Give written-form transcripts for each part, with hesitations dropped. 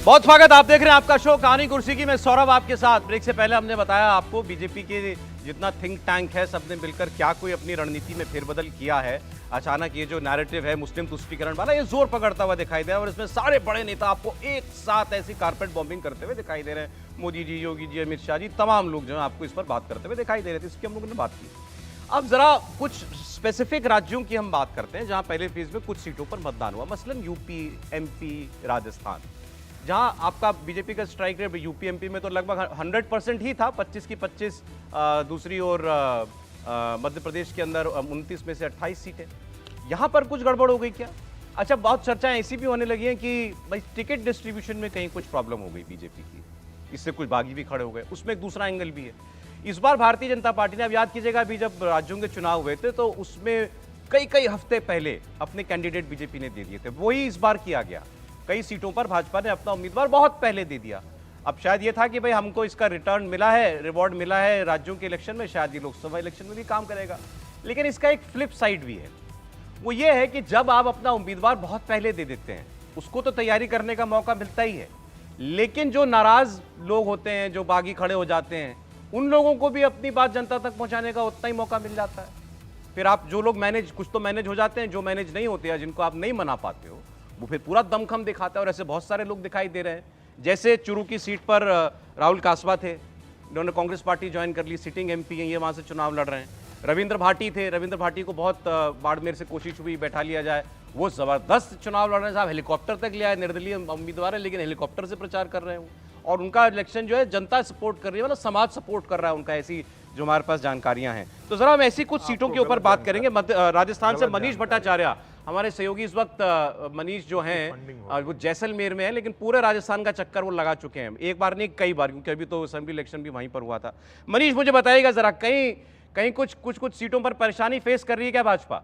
बहुत स्वागत। आप देख रहे हैं आपका शो कहानी कुर्सी की। मैं सौरभ आपके साथ। ब्रेक से पहले हमने बताया आपको बीजेपी के जितना थिंक टैंक है सबने मिलकर क्या कोई अपनी रणनीति में फेरबदल किया है। अचानक ये जो नैरेटिव है मुस्लिम तुष्टीकरण वाला ये जोर पकड़ता हुआ दिखाई दे रहा है और इसमें सारे बड़े नेता आपको एक साथ ऐसी कारपेट बॉम्बिंग करते हुए दिखाई दे रहे हैं। मोदी जी, योगी जी, अमित शाह जी, तमाम लोग जो है आपको इस पर बात करते हुए दिखाई दे रहे थे। इसकी हम लोगों ने बात की। अब जरा कुछ स्पेसिफिक राज्यों की हम बात करते हैं जहां पहले फेज में कुछ सीटों पर मतदान हुआ। मसलन यूपी, एमपी, राजस्थान, जहां आपका बीजेपी का स्ट्राइक रेट यूपी एमपी में तो लगभग 100% ही था। 25 की 25। दूसरी ओर मध्य प्रदेश के अंदर 29 में से 28 सीटें। यहां पर कुछ गड़बड़ हो गई क्या? अच्छा, बहुत चर्चाएं ऐसी भी होने लगी हैं कि भाई टिकट डिस्ट्रीब्यूशन में कहीं कुछ प्रॉब्लम हो गई बीजेपी की, इससे कुछ बागी भी खड़े हो गए। उसमें एक दूसरा एंगल भी है। इस बार भारतीय जनता पार्टी ने, अब याद कीजिएगा, अभी जब राज्यों के चुनाव हुए थे तो उसमें कई हफ्ते पहले अपने कैंडिडेट बीजेपी ने दे दिए थे। वही इस बार किया गया। कई सीटों पर भाजपा ने अपना उम्मीदवार बहुत पहले दे दिया। अब शायद ये था कि भाई हमको इसका रिटर्न मिला है, रिवॉर्ड मिला है राज्यों के इलेक्शन में, शायद ये लोकसभा इलेक्शन में भी काम करेगा। लेकिन इसका एक फ्लिप साइड भी है। वो ये है कि जब आप अपना उम्मीदवार बहुत पहले दे देते हैं उसको तो तैयारी करने का मौका मिलता ही है, लेकिन जो नाराज लोग होते हैं, जो बागी खड़े हो जाते हैं, उन लोगों को भी अपनी बात जनता तक पहुंचाने का उतना ही मौका मिल जाता है। फिर आप जो लोग कुछ तो मैनेज हो जाते हैं, जो मैनेज नहीं होते या जिनको आप नहीं मना पाते हो वो फिर पूरा दमखम दिखाता है। और ऐसे बहुत सारे लोग दिखाई दे रहे हैं। जैसे चुरू की सीट पर राहुल कासवा थे, इन्होंने कांग्रेस पार्टी ज्वाइन कर ली, सिटिंग एमपी हैं, ये वहां से चुनाव लड़ रहे हैं। रविंद्र भाटी थे, रविंद्र भाटी को बहुत बाड़मेर से कोशिश हुई बैठा लिया जाए, वो जबरदस्त चुनाव लड़ रहे हैं साहब। हेलीकॉप्टर तक लिया है, निर्दलीय उम्मीदवार है लेकिन हेलीकॉप्टर से प्रचार कर रहे हैं और उनका इलेक्शन जो है जनता सपोर्ट कर रही है, मतलब समाज सपोर्ट कर रहा है उनका। ऐसी जो हमारे पास जानकारियां हैं। तो जरा हम ऐसी कुछ सीटों के ऊपर बात करेंगे। राजस्थान से मनीष भट्टाचार्य हमारे सहयोगी इस वक्त। मनीष जो हैं वो जैसलमेर में है, लेकिन पूरे राजस्थान का चक्कर वो लगा चुके हैं, एक बार नहीं कई बार, क्योंकि अभी तो असेंबली इलेक्शन भी वहीं पर हुआ था। मनीष, मुझे बताइएगा जरा, कहीं कुछ सीटों पर परेशानी फेस कर रही है क्या भाजपा?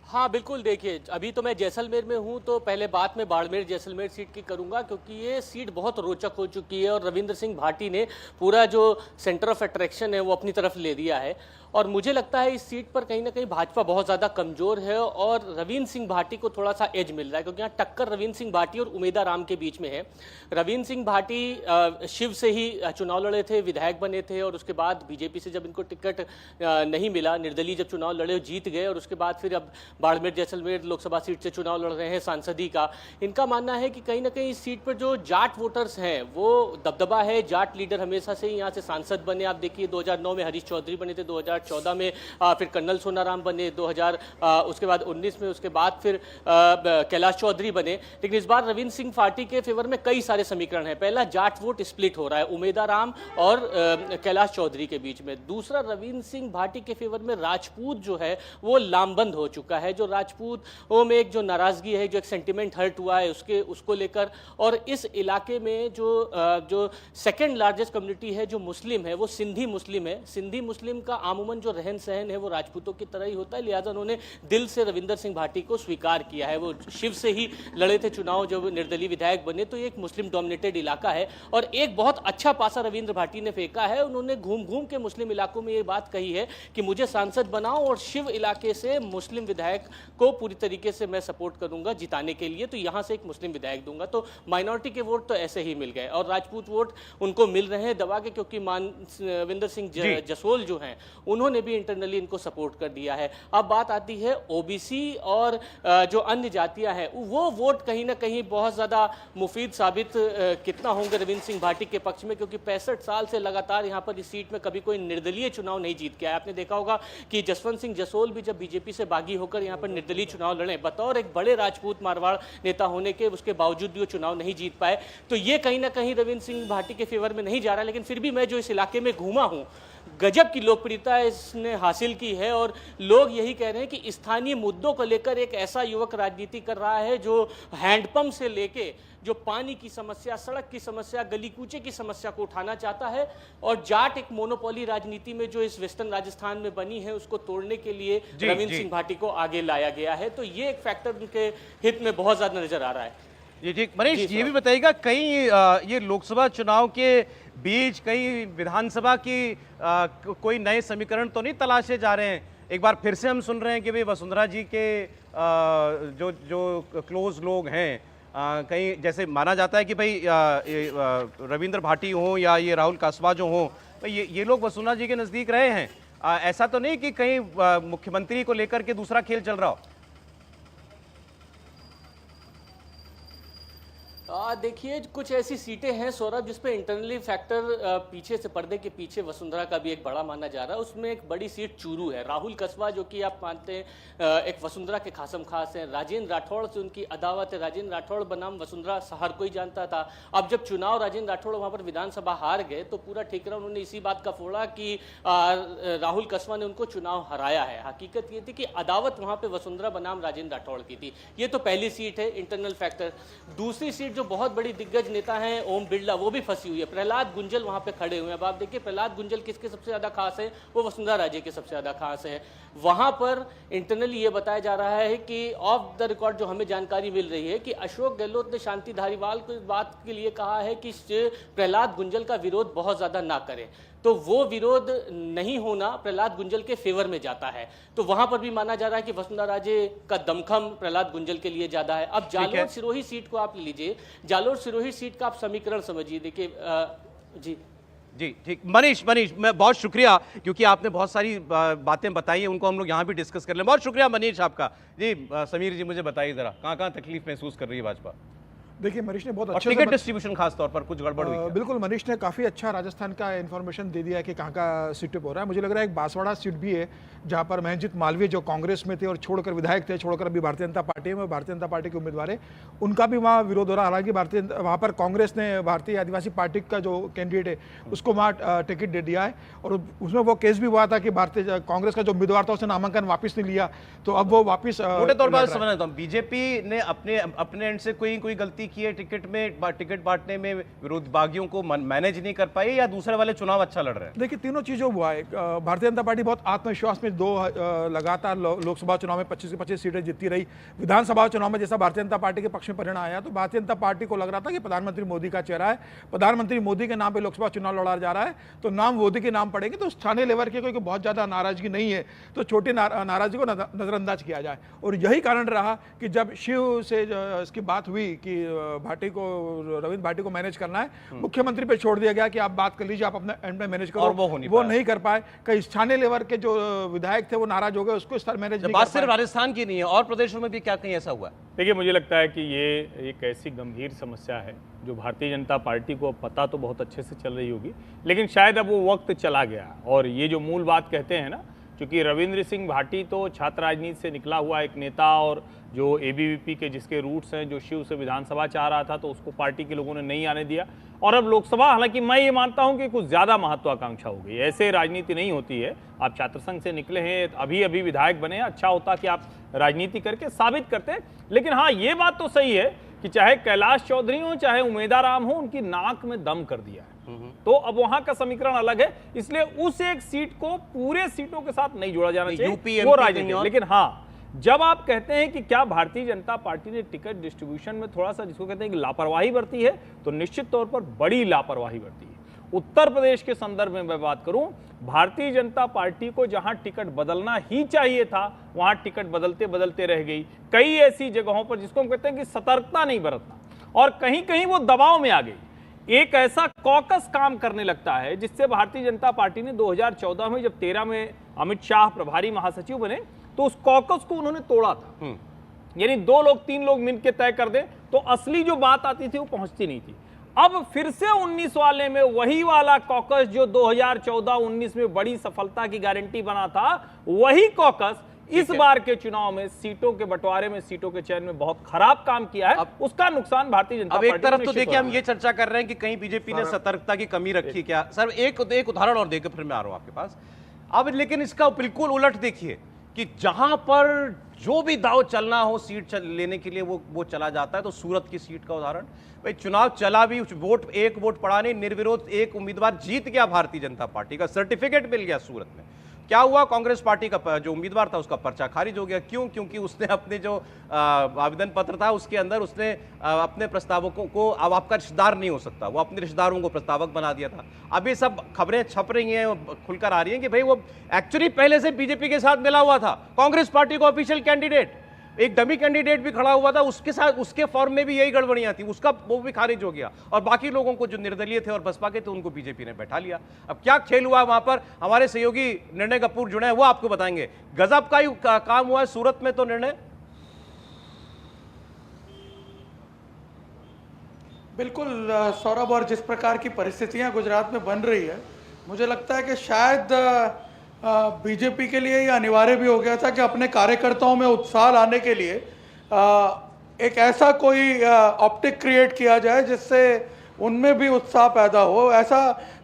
हाँ बिल्कुल, देखिए अभी तो मैं जैसलमेर में हूँ, तो पहले बात मैं बाड़मेर जैसलमेर सीट की करूँगा, क्योंकि ये सीट बहुत रोचक हो चुकी है और रविंद्र सिंह भाटी ने पूरा जो सेंटर ऑफ अट्रैक्शन है वो अपनी तरफ ले लिया है। और मुझे लगता है इस सीट पर कहीं ना कहीं भाजपा बहुत ज़्यादा कमज़ोर है और रविंद्र सिंह भाटी को थोड़ा सा एज मिल रहा है, क्योंकि यहाँ टक्कर रविंद्र सिंह भाटी और उमेदा राम के बीच में है। रविंद्र सिंह भाटी शिव से ही चुनाव लड़े थे, विधायक बने थे, और उसके बाद बीजेपी से जब इनको टिकट नहीं मिला, निर्दलीय जब चुनाव लड़े जीत गए, और उसके बाद फिर अब बाड़मेर जैसलमेर लोकसभा सीट से चुनाव लड़ रहे हैं सांसदी का। इनका मानना है कि कहीं ना कहीं इस सीट पर जो जाट वोटर्स हैं वो दबदबा है। जाट लीडर हमेशा से ही यहाँ से सांसद बने। आप देखिए 2009 में हरीश चौधरी बने थे, 2014 में फिर कर्नल सोनाराम बने, 2000 उसके बाद 19 में, उसके बाद फिर कैलाश चौधरी बने। लेकिन इस बार रविंद्र सिंह भाटी के फेवर में कई सारे समीकरण हैं। पहला, जाट वोट स्प्लिट हो रहा है उमेदा राम और कैलाश चौधरी के बीच में। दूसरा, रविंद्र सिंह भाटी के फेवर में राजपूत जो है वो लामबंद हो चुका है। जो राजपूतों में एक जो नाराजगी है, जो एक सेंटिमेंट हर्ट हुआ है उसको लेकर, और इस इलाके में जो सेकेंड लार्जेस्ट कम्युनिटी है जो मुस्लिम है वो सिंधी मुस्लिम है। सिंधी मुस्लिम का आमूमन जो रहन सहन है वो राजपूतों की तरह ही होता है, लिहाजा उन्होंने दिल से रविंद्र सिंह भाटी को स्वीकार किया है। वो शिव से ही लड़े थे चुनाव, जब निर्दलीय विधायक बने, तो ये एक मुस्लिम डोमिनेटेड इलाका है। और एक बहुत अच्छा पासा रविंद्र भाटी ने फेंका है। उन्होंने घूम घूम के मुस्लिम इलाकों में ये बात कही है कि मुझे सांसद बनाओ और शिव इलाके से मुस्लिम विधायक को पूरी तरीके से मैं सपोर्ट करूंगा जिताने के लिए, तो यहां से एक मुस्लिम विधायक दूंगा। तो माइनॉरिटी के वोट तो ऐसे ही मिल गए और राजपूत वोट उनको मिल रहे हैं दबा के, क्योंकि मानविंदर सिंह जसोल जो हैं उन्होंने भी इंटरनली इनको सपोर्ट कर दिया है। अब बात आती है ओबीसी और जो अन्य जातियां हैं, वो वोट कहीं ना कहीं बहुत ज्यादा मुफीद साबित कितना होंगे रविंद्र सिंह भाटी के पक्ष में, क्योंकि 65 साल से लगातार यहां पर इस सीट में कभी कोई निर्दलीय चुनाव नहीं जीत के आया। आपने देखा होगा कि जसवंत सिंह जसोल भी जब बीजेपी से बागी होकर यहां पर निर्दलीय चुनाव लड़े, बतौर एक बड़े राजपूत मारवाड़ नेता होने के, उसके बावजूद भी वो चुनाव नहीं जीत पाए। तो ये कहीं ना कहीं रविंद्र सिंह भाटी के फेवर में नहीं जा रहा। लेकिन फिर भी मैं जो इस इलाके में घूमा हूं, गजब की लोकप्रियता इसने हासिल की है और लोग यही कह रहे हैं कि स्थानीय मुद्दों को लेकर एक ऐसा युवक राजनीति कर रहा है जो हैंडपंप से लेके जो पानी की समस्या, सड़क की समस्या, गली कूचे की समस्या को उठाना चाहता है। और जाट एक मोनोपोली राजनीति में जो इस वेस्टर्न राजस्थान में बनी है उसको तोड़ने के लिए रविंद्र सिंह भाटी को आगे लाया गया है। तो ये एक फैक्टर उनके हित में बहुत ज्यादा नजर आ रहा है। जी ठीक। मनीष, ये भी बताइएगा, कहीं ये लोकसभा चुनाव के बीच कहीं विधानसभा की कोई नए समीकरण तो नहीं तलाशे जा रहे हैं? एक बार फिर से हम सुन रहे हैं कि भाई वसुंधरा जी के जो जो क्लोज लोग हैं, कहीं जैसे माना जाता है कि भाई रविंद्र भाटी हों या ये राहुल कासवा जो हों, तो ये लोग वसुंधरा जी के नज़दीक रहे हैं। ऐसा तो नहीं कि कहीं मुख्यमंत्री को लेकर के दूसरा खेल चल रहा हो? देखिए, कुछ ऐसी सीटें हैं सौरभ जिसपे इंटरनली फैक्टर पीछे से, पर्दे के पीछे वसुंधरा का भी एक बड़ा माना जा रहा है। उसमें एक बड़ी सीट चूरू है। राहुल कसवा जो कि आप मानते हैं एक वसुंधरा के खासम खास हैं। राजेंद्र राठौड़ से उनकी अदावत है। राजेंद्र राठौड़ बनाम वसुंधरा हर कोई जानता था। अब जब चुनाव राजेंद्र राठौड़ वहाँ पर विधानसभा हार गए तो पूरा ठिकरा उन्होंने इसी बात का फोड़ा कि राहुल कसवा ने उनको चुनाव हराया है। हकीकत ये थी कि अदावत वहाँ पर वसुंधरा बनाम राजेंद्र राठौड़ की थी। ये तो पहली सीट है, इंटरनल फैक्टर। दूसरी सीट जो बहुत बड़ी दिग्गज नेता हैं ओम बिरला, वो भी फंसी हुई है। प्रहलाद गुंजल वहां पे खड़े हुए हैं। अब आप देखिए प्रहलाद गुंजल किसके सबसे ज्यादा खास है, वो वसुंधरा राजे के सबसे ज्यादा खास है। वहां पर इंटरनली ये बताया जा रहा है कि ऑफ द रिकॉर्ड जो हमें जानकारी मिल रही है कि अशोक गहलोत ने शांति धारीवाल को इस बात के लिए कहा है कि प्रहलाद गुंजल का विरोध बहुत ज्यादा ना करें, तो वो विरोध नहीं होना प्रहलाद गुंजल के फेवर में जाता है। तो वहां पर भी माना जा रहा है कि वसुंधरा राजे का दमखम प्रहलाद गुंजल के लिए ज्यादा है। अब जालोर सिरोही सीट को आप लीजिए। जालोर सिरोही सीट का आप समीकरण समझिए। देखिए जी जी ठीक, मनीष मैं बहुत शुक्रिया, क्योंकि आपने बहुत सारी बातें बताई हैं, उनको हम लोग यहाँ भी डिस्कस कर लें। बहुत शुक्रिया मनीष आपका। जी समीर जी, मुझे बताइए जरा कहाँ तकलीफ महसूस कर रही है भाजपा? देखिए मनीष ने बहुत अच्छे टिकट डिस्ट्रीब्यूशन खास तौर पर कुछ गड़बड़ हुई क्या? बिल्कुल, मनीष ने काफ़ी अच्छा राजस्थान का इन्फॉर्मेशन दे दिया है कि कहाँ सीट पे हो रहा है। मुझे लग रहा है एक बांसवाड़ा सीट भी है जहाँ पर महेंद्रजीत मालवीय जो कांग्रेस में थे और छोड़कर विधायक थे, छोड़कर अभी भारतीय जनता पार्टी में, भारतीय जनता पार्टी के उम्मीदवार है, उनका भी वहाँ विरोध हो रहा है। हालांकि वहाँ पर कांग्रेस ने भारतीय आदिवासी पार्टी का जो कैंडिडेट है उसको वहाँ टिकट दे दिया है और उसमें वो केस भी हुआ था कि भारतीय कांग्रेस का जो उम्मीदवार था उसने नामांकन वापस नहीं लिया, तो अब वो वापस मोटे तौर पर समझना था बीजेपी ने अपने एंड से कोई गलती की है टिकट बांटने में, विरोधभागियों को मैनेज नहीं कर पाई, या दूसरे वाले चुनाव अच्छा लड़ रहे हैं? देखिए तीनों चीज़ों हुआ है। भारतीय जनता पार्टी बहुत आत्मविश्वास में लगातार लोकसभा चुनाव में 25 से 25 सीटें जीतती रही। विधानसभा चुनाव में जैसा भारतीय जनता पार्टी के पक्ष में परिणाम आया तो भारतीय जनता पार्टी को लग रहा था कि प्रधानमंत्री मोदी का चेहरा है, प्रधानमंत्री मोदी के नाम पे लोकसभा चुनाव लड़ा जा रहा है, तो नाम मोदी के नाम पड़ेंगे तो स्थानीय लेवल के कोई बहुत ज़्यादा नाराजगी नहीं है, तो छोटी नाराजगी को नज़रअंदाज किया जाए। और यही कारण रहा कि जब शिव से इसकी बात हुई कि रविंद्र भाटी को मैनेज करना है, मुख्यमंत्री पे छोड़ दिया गया कि आप बात कर लीजिए, आप अपना एंड में मैनेज करो, और वो नहीं कर पाए। कई स्थानीय लेवल के जो विधायक थे वो नाराज हो गए, उसको स्तर मैनेज नहीं कर पाए। बात सिर्फ राजस्थान की नहीं है, और प्रदेशों में भी क्या कहीं ऐसा हुआ? देखिए मुझे लगता है कि ये एक ऐसी गंभीर समस्या है जो भारतीय जनता पार्टी को पता तो बहुत अच्छे से चल रही होगी, लेकिन शायद अब वो वक्त चला गया। और ये जो मूल बात कहते हैं ना, क्योंकि रविंद्र सिंह भाटी तो छात्र राजनीति से निकला हुआ एक नेता और जो एबीवीपी के जिसके रूट्स हैं, जो शिव से विधानसभा चाह रहा था तो उसको पार्टी के लोगों ने नहीं आने दिया, और अब लोकसभा, हालांकि मैं ये मानता हूं कि कुछ ज़्यादा महत्वाकांक्षा हो गई। ऐसे राजनीति नहीं होती है। आप छात्र संघ से निकले हैं, अभी विधायक बने, अच्छा होता कि आप राजनीति करके साबित करते। लेकिन हाँ, ये बात तो सही है कि चाहे कैलाश चौधरी हो चाहे उमेदाराम हो, उनकी नाक में दम कर दिया है। तो अब वहां का समीकरण अलग है, इसलिए उस एक सीट को पूरे सीटों के साथ नहीं जोड़ा जाना चाहिए, वो राजनीति। लेकिन हाँ, जब आप कहते हैं कि क्या भारतीय जनता पार्टी ने टिकट डिस्ट्रीब्यूशन में थोड़ा सा जिसको कहते हैं कि लापरवाही बरती है, तो निश्चित तौर पर बड़ी लापरवाही बरती है। उत्तर प्रदेश के संदर्भ में मैं बात करूं, भारतीय जनता पार्टी को जहां टिकट बदलना ही चाहिए था वहां टिकट बदलते बदलते रह गई। कई ऐसी जगहों पर जिसको हम कहते हैं कि सतर्कता नहीं बरतना, और कहीं कहीं वो दबाव में आ गई। एक ऐसा कॉकस काम करने लगता है जिससे भारतीय जनता पार्टी ने 2014 में जब 13 में अमित शाह प्रभारी महासचिव बने तो उस कॉकस को उन्होंने तोड़ा था। यानी 2 लोग 3 लोग मिलकर तय कर दे तो असली जो बात आती थी वो पहुंचती नहीं थी। अब फिर से 19 वाले में वही वाला कॉकस जो 2014-19 में बड़ी सफलता की गारंटी बना था, वही कॉकस इस बार के चुनाव में सीटों के बंटवारे में, सीटों के चयन में बहुत खराब काम किया है। उसका नुकसान भारतीय जनता पार्टी। अब एक तरफ तो देखिए हम ये चर्चा कर रहे हैं कि कहीं बीजेपी ने सतर्कता की कमी रखी क्या। सर एक उदाहरण और देकर फिर मैं आ रहा हूं आपके पास। अब लेकिन इसका बिल्कुल उलट देखिए कि जहां पर जो भी दाव चलना हो सीट लेने के लिए वो चला जाता है। तो सूरत की सीट का उदाहरण, भाई चुनाव चला भी, एक वोट पड़ा नहीं, निर्विरोध एक उम्मीदवार जीत गया, भारतीय जनता पार्टी का सर्टिफिकेट मिल गया सूरत में। क्या हुआ, कांग्रेस पार्टी का जो उम्मीदवार था उसका पर्चा खारिज हो गया। क्यों? क्योंकि उसने अपने जो आवेदन पत्र था उसके अंदर उसने अपने प्रस्तावकों को, अब आपका रिश्तेदार नहीं हो सकता, वो अपने रिश्तेदारों को प्रस्तावक बना दिया था। अब ये सब खबरें छप रही हैं, खुलकर आ रही हैं कि भाई वो एक्चुअली पहले से बीजेपी के साथ मिला हुआ था, कांग्रेस पार्टी का ऑफिशियल कैंडिडेट, एक डमी कैंडिडेट भी खड़ा हुआ था, उसके साथ उसके फॉर्म में भी यही गड़बड़ियां थी, उसका वो भी खारिज हो गया, और बाकी लोगों को जो निर्दलीय थे और बसपा के थे उनको बीजेपी ने बैठा लिया। अब क्या खेल हुआ वहां पर, हमारे सहयोगी निर्णय कपूर जुड़े हैं, वो आपको बताएंगे। गजब का ही काम हुआ है सूरत में तो निर्णय। बिल्कुल सौरभ, और जिस प्रकार की परिस्थितियां गुजरात में बन रही है, मुझे लगता है कि शायद बीजेपी के लिए ये अनिवार्य भी हो गया था कि अपने कार्यकर्ताओं में उत्साह लाने के लिए एक ऐसा कोई ऑप्टिक क्रिएट किया जाए जिससे उनमें भी उत्साह पैदा हो। ऐसा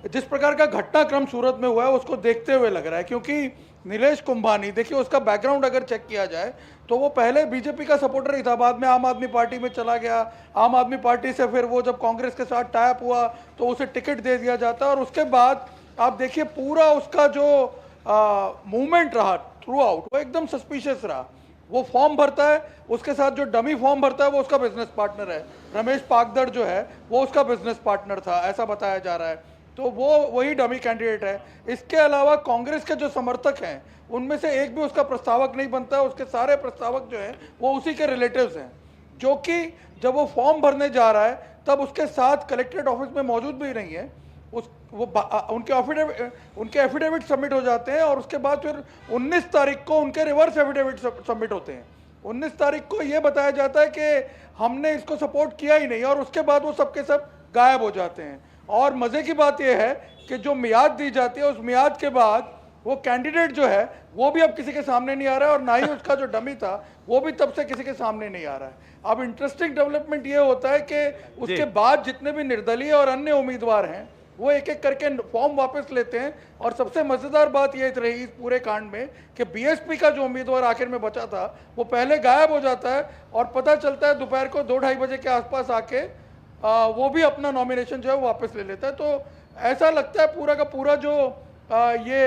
जिस प्रकार का घटनाक्रम सूरत में हुआ है उसको देखते हुए लग रहा है, क्योंकि नीलेश कुंभानी, देखिए उसका बैकग्राउंड अगर चेक किया जाए तो वो पहले बीजेपी का सपोर्टर ही था, बाद में आम आदमी पार्टी में चला गया। आम आदमी पार्टी से फिर वो जब कांग्रेस के साथ टाइप हुआ तो उसे टिकट दे दिया जाता है, और उसके बाद आप देखिए पूरा उसका जो मूवमेंट रहा थ्रू आउट, वो एकदम सस्पिशियस रहा। वो फॉर्म भरता है, उसके साथ जो डमी फॉर्म भरता है वो उसका बिजनेस पार्टनर है, रमेश पागदड़ जो है वो उसका बिजनेस पार्टनर था, ऐसा बताया जा रहा है। तो वो वही डमी कैंडिडेट है। इसके अलावा कांग्रेस के जो समर्थक हैं उनमें से एक भी उसका प्रस्तावक नहीं बनता है, उसके सारे प्रस्तावक जो हैं वो उसी के रिलेटिव्स हैं, जो कि जब वो फॉर्म भरने जा रहा है तब उसके साथ कलेक्ट्रेट ऑफिस में मौजूद भी नहीं है। उनके एफिडेविट सबमिट हो जाते हैं, और उसके बाद फिर 19 तारीख को उनके रिवर्स एफिडेविट सबमिट होते हैं। 19 तारीख को ये बताया जाता है कि हमने इसको सपोर्ट किया ही नहीं, और उसके बाद वो सबके सब गायब हो जाते हैं। और मज़े की बात यह है कि जो मियाद दी जाती है उस मियाद के बाद वो कैंडिडेट जो है वो भी अब किसी के सामने नहीं आ रहा है, और ना ही उसका जो डमी था वो भी तब से किसी के सामने नहीं आ रहा है। अब इंटरेस्टिंग डेवलपमेंट ये होता है कि उसके बाद जितने भी निर्दलीय और अन्य उम्मीदवार हैं वो एक एक करके फॉर्म वापस लेते हैं। और सबसे मज़ेदार बात ये रही इस पूरे कांड में कि बीएसपी का जो उम्मीदवार आखिर में बचा था वो पहले गायब हो जाता है, और पता चलता है दोपहर को 2-2:30 बजे के आसपास आके वो भी अपना नॉमिनेशन जो है वो वापस ले लेता है। तो ऐसा लगता है पूरा का पूरा जो ये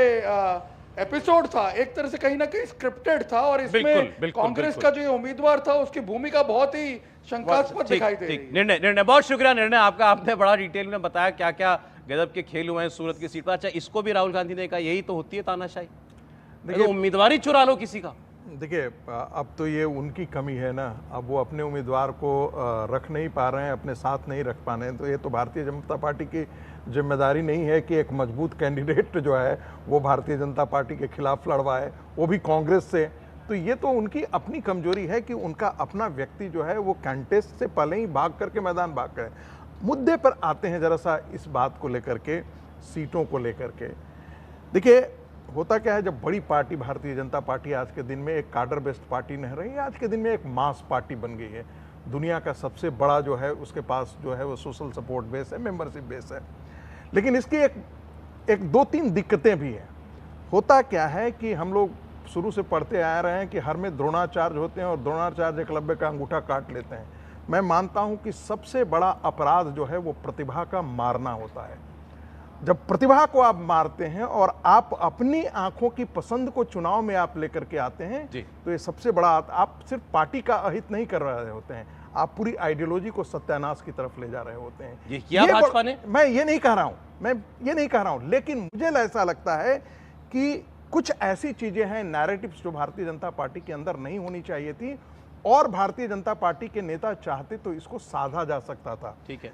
एपिसोड था एक तरह से कहीं ना कहीं स्क्रिप्टेड था, और इसमें कांग्रेस का जो ये उम्मीदवार था उसकी भूमिका बहुत ही शंकास्पद दिखाई दे रही है। निर्णय बहुत शुक्रिया निर्णय आपका, आपने बड़ा डिटेल में बताया क्या क्या गजब के खेल हुए हैं सूरत की सीट पर। अच्छा, इसको भी राहुल गांधी ने कहा यही तो होती है तानाशाही, देखिए उम्मीदवार ही चुरा लो किसी का। देखिए अब तो ये उनकी कमी है ना, अब वो अपने उम्मीदवार को रख नहीं पा रहे हैं, अपने साथ नहीं रख पा रहे हैं, तो ये तो भारतीय जनता पार्टी की जिम्मेदारी नहीं है कि एक मजबूत कैंडिडेट जो है वो भारतीय जनता पार्टी के खिलाफ लड़वाए, वो भी कांग्रेस से। तो ये तो उनकी अपनी कमजोरी है कि उनका अपना व्यक्ति जो है वो कंटेस्ट से पहले ही भाग करके मैदान भाग गए। मुद्दे पर आते हैं जरा सा, इस बात को लेकर के, सीटों को लेकर के। देखिए होता क्या है, जब बड़ी पार्टी भारतीय जनता पार्टी आज के दिन में एक कार्डर बेस्ड पार्टी नहीं रही, आज के दिन में एक मास पार्टी बन गई है। दुनिया का सबसे बड़ा जो है उसके पास जो है वो सोशल सपोर्ट बेस है, मेंबरशिप बेस है। लेकिन इसकी एक 2-3 दिक्कतें भी हैं। होता क्या है कि हम लोग शुरू से पढ़ते आ रहे हैं कि हर में द्रोणाचार्य होते हैं और द्रोणाचार्य एकलव्य का अंगूठा काट लेते हैं। मैं मानता हूं कि सबसे बड़ा अपराध जो है वो प्रतिभा का मारना होता है। जब प्रतिभा को आप मारते हैं और आप अपनी आंखों की पसंद को चुनाव में आप लेकर के आते हैं, तो ये सबसे बड़ा, आप सिर्फ पार्टी का अहित नहीं कर रहे होते हैं, आप पूरी आइडियोलॉजी को सत्यानाश की तरफ ले जा रहे होते हैं। ये किया भाजपा ने। मैं ये नहीं कह रहा हूं, लेकिन मुझे ऐसा लगता है कि कुछ ऐसी चीजें हैं, नैरेटिव्स जो भारतीय जनता पार्टी के अंदर नहीं होनी चाहिए थी, और भारतीय जनता पार्टी के नेता चाहते तो इसको साधा जा सकता था। ठीक है,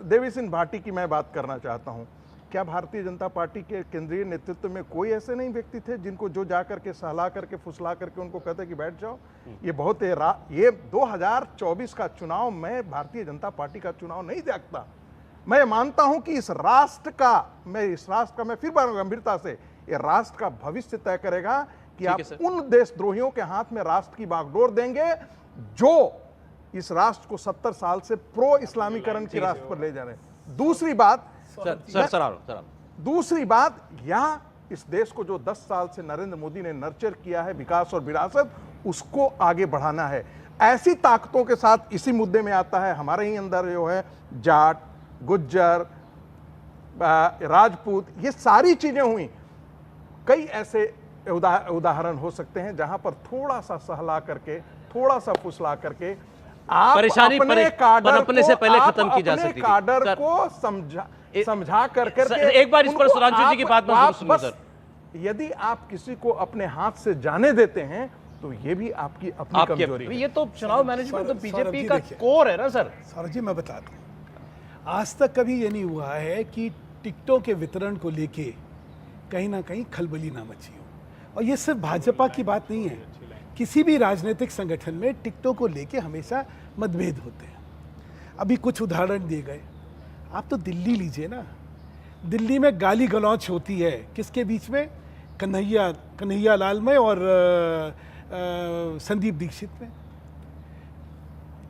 देवी सिंह भाटी की मैं बात करना चाहता हूं। क्या भारतीय जनता पार्टी के केंद्रीय नेतृत्व में कोई ऐसे नहीं व्यक्ति थे जिनको जो जा करके सहला करके फुसला करके उनको कहते कि बैठ जाओ? ये बहुत ये 2024 का चुनाव मैं भारतीय जनता पार्टी का चुनाव नहीं देखता। मैं मानता हूं कि इस राष्ट्र का मैं फिर बार गंभीरता से, ये राष्ट्र का भविष्य तय करेगा कि आप उन देशद्रोहियों के हाथ में राष्ट्र की बागडोर देंगे जो इस राष्ट्र को 70 साल से प्रो इस्लामीकरण के रास्ते पर ले जा रहे हैं। दूसरी बात, दूसरी बात, यहाँ इस देश को जो 10 साल से नरेंद्र मोदी ने नर्चर किया है, विकास और विरासत, उसको आगे बढ़ाना है। ऐसी ताकतों के साथ इसी मुद्दे में आता है हमारे ही अंदर जो है जाट, गुज्जर, राजपूत, ये सारी चीजें हुई। कई ऐसे उदाहरण हो सकते हैं जहां पर थोड़ा सा सहला करके, थोड़ा सा फुसला करके आप परेशानी अपने काडर पनपने से पहले खत्म की जा अपने सकती थी। काडर सर, को समझा कर सर, करके एक बार इस पर उनको सुधांशु जी की बात मैं आप सुनूं, बस सर। यदि आप किसी को अपने हाथ से जाने देते हैं तो ये भी आपकी अपनी कमजोरी है। ये तो चुनाव मैनेजमेंट तो सौरभ बीजेपी जी का देखिए। कोर है ना सर। सौरभ जी मैं बता दूं, आज तक कभी ये नहीं हुआ है कि टिकटों के वितरण को लेके कहीं ना कहीं खलबली ना मची हो। और ये सिर्फ भाजपा की बात नहीं है, किसी भी राजनीतिक संगठन में टिकटों को लेके हमेशा मतभेद होते हैं। अभी कुछ उदाहरण दिए गए, आप तो दिल्ली लीजिए ना, दिल्ली में गाली गलौच होती है किसके बीच में? कन्हैया लाल में और संदीप दीक्षित में।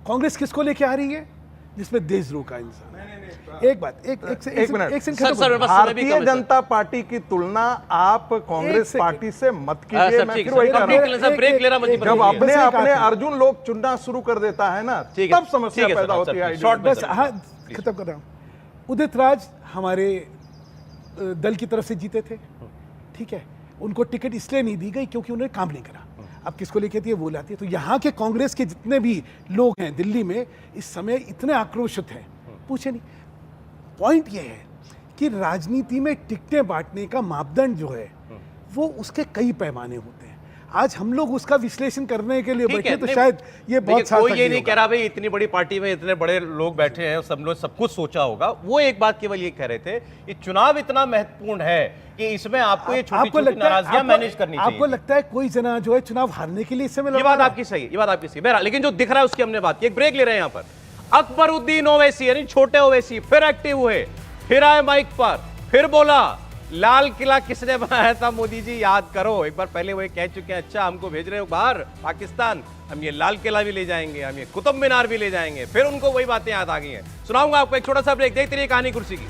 कांग्रेस किसको लेके आ रही है? जिसमें देशद्रोह का इंसान। एक बात, एक मिनट। सेकंड सर, खत्म करो। भारतीय जनता पार्टी की तुलना आप कांग्रेस सेकंड। पार्टी से मत सर, कीजिए। मैं ठीक फिर है, वही सर, कर रहा ब्रेक हूं। लेना, सर, ब्रेक लेना मत एक- जब एक- अपने बस एक अपने आखिरी। अर्जुन लोग चुनना शुरू कर देता है ना, ठीक है, तब समस्या ठीक है, पैदा सर, होती है। सर, शॉर्ट में बस हाँ, खत्म कर रहा हूँ। उदित राज हमारे दल की तरफ से जीते थे, ठीक है, उनको टिकट इसलिए नहीं दी गई क्योंकि उन्होंने काम नहीं करा। अब किसको लेके थी वो लाती है। तो यहाँ के कांग्रेस के जितने भी लोग हैं दिल्ली में इस समय इतने आक्रोशित हैं, पूछे नहीं। पॉइंट ये है कि राजनीति में टिकटें बांटने का मापदंड जो है वो उसके कई पैमाने होते हैं। आज हम लोग उसका विश्लेषण करने के लिए ठीक बैठे है, तो नहीं, शायद ये बहुत देखिए, कोई सार्थक ये नहीं होगा। कह रहा भाई इतनी बड़ी पार्टी में इतने बड़े लोग बैठे हैं, सब लोग सब कुछ सोचा होगा। वो एक बात केवल ये कह रहे थे कि चुनाव इतना महत्वपूर्ण है कि इसमें आपको ये छोटी छोटी नाराजगियां मैनेज करनी चाहिए। आपको लगता है कोई जना जो है चुनाव हारने के लिए इस समय ये लड़ बात रहा है? आपकी सही है, ये बात आपकी सही है। बहरहाल, लेकिन जो दिख रहा है उसकी हमने बात की। एक ब्रेक ले रहे हैं यहाँ पर। अकबरुद्दीन ओवैसी यानी छोटे ओवैसी फिर एक्टिव हुए, फिर आए माइक पर, फिर बोला लाल किला किसने बनाया था मोदी जी, याद करो। एक बार पहले वो कह चुके हैं, अच्छा हमको भेज रहे हो बाहर पाकिस्तान, हम ये लाल किला भी ले जाएंगे, हम ये कुतुब मीनार भी ले जाएंगे। फिर उनको वही बातें याद आ गई हैं। सुनाऊंगा आपको एक छोटा सा ब्रेक, देखते रहिए कहानी कुर्सी की।